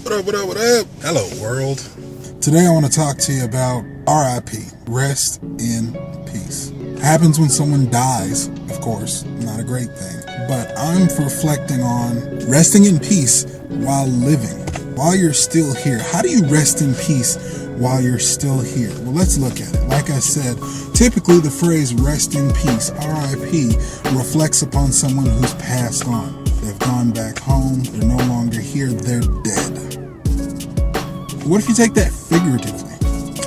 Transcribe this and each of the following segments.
What up, what up, what up? Hello, world. Today I want to talk to you about RIP, rest in peace. Happens when someone dies, of course, not a great thing. But I'm reflecting on resting in peace while living, while you're still here. How do you rest in peace while you're still here? Well, let's look at it. Like I said, typically the phrase rest in peace, RIP, reflects upon someone who's passed on. They've gone back home, they're no longer here, they're dead. What if you take that figuratively?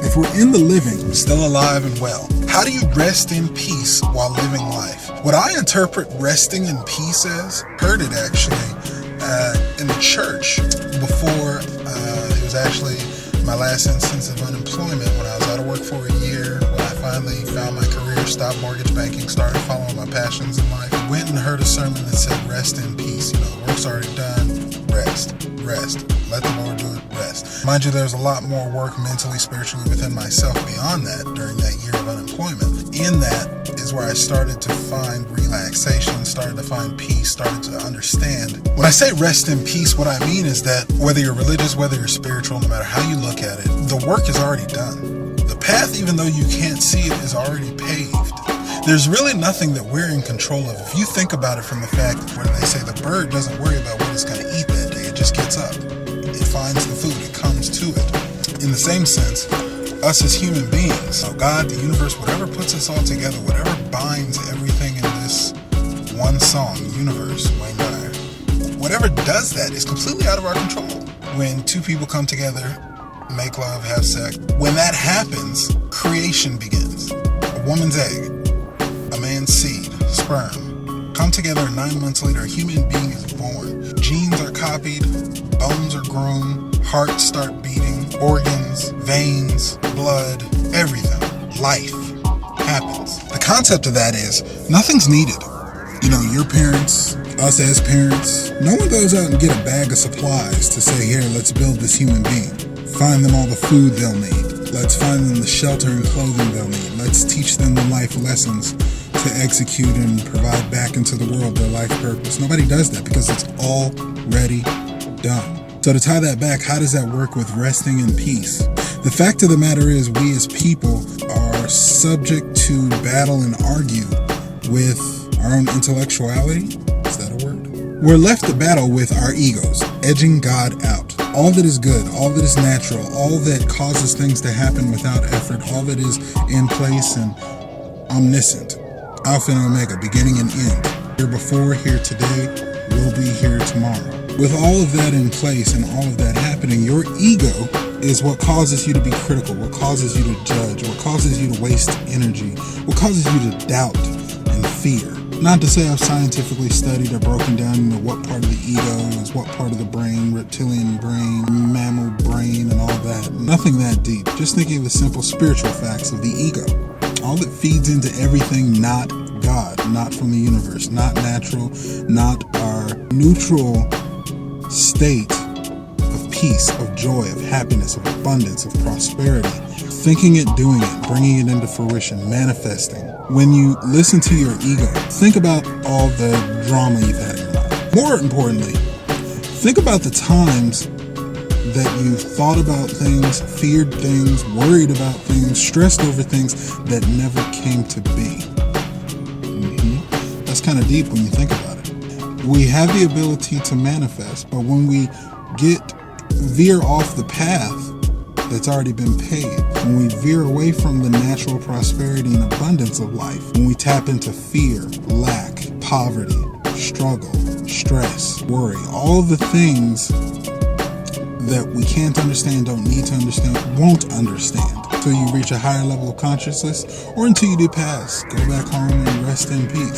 If we're in the living, still alive and well, how do you rest in peace while living life? What I interpret resting in peace as, heard it actually in the church before it was actually my last instance of unemployment when I was out of work for a year, when I finally found my career, stopped mortgage banking, started following my passions in life. I went and heard a sermon that said rest in peace. You know, the work's already done. Rest. Let the Lord do it. Rest. Mind you, there's a lot more work mentally, spiritually within myself beyond that during that year of unemployment. In that is where I started to find relaxation, started to find peace, started to understand. When I say rest in peace, what I mean is that whether you're religious, whether you're spiritual, no matter how you look at it, the work is already done. The path, even though you can't see it, is already paved. There's really nothing that we're in control of. If you think about it from the fact where they say the bird doesn't worry about what it's going to eat that day, it just gets up. It finds the food, it comes to it. In the same sense, us as human beings, God, the universe, whatever puts us all together, whatever binds everything in this one song, universe, Wayne Dyer, whatever does that is completely out of our control. When two people come together, make love, have sex, when that happens, creation begins. A woman's egg, a man's seed, sperm, come together, and 9 months later, a human being is born. Genes are copied, bones are grown, hearts start beating, organs, veins, blood, everything. Life happens. The concept of that is nothing's needed. You know, your parents, us as parents, no one goes out and get a bag of supplies to say, here, let's build this human being. Find them all the food they'll need. Let's find them the shelter and clothing they'll need. Let's teach them the life lessons to execute and provide back into the world their life purpose. Nobody does that because it's already done. So to tie that back, how does that work with resting in peace? The fact of the matter is we as people are subject to battle and argue with our own intellectuality. Is that a word? We're left to battle with our egos, edging God out. All that is good, all that is natural, all that causes things to happen without effort, all that is in place and omniscient. Alpha and Omega, beginning and end. Here before, here today, will be here tomorrow. With all of that in place and all of that happening, your ego is what causes you to be critical, what causes you to judge, what causes you to waste energy, what causes you to doubt and fear. Not to say I've scientifically studied or broken down into what part of the ego is what part of the brain, reptilian brain, mammal brain, and all that. Nothing that deep. Just thinking of the simple spiritual facts of the ego. All that feeds into everything not God, not from the universe, not natural, not our neutral state of peace, of joy, of happiness, of abundance, of prosperity. Thinking it, doing it, bringing it into fruition, manifesting. When you listen to your ego, think about all the drama you've had in your life. More importantly, think about the times that you've thought about things, feared things, worried about things, stressed over things that never came to be. That's kind of deep when you think about it. We have the ability to manifest, but when we veer off the path that's already been paved, when we veer away from the natural prosperity and abundance of life, when we tap into fear, lack, poverty, struggle, stress, worry, all the things that we can't understand, don't need to understand, won't understand until you reach a higher level of consciousness or until you do pass. Go back home and rest in peace.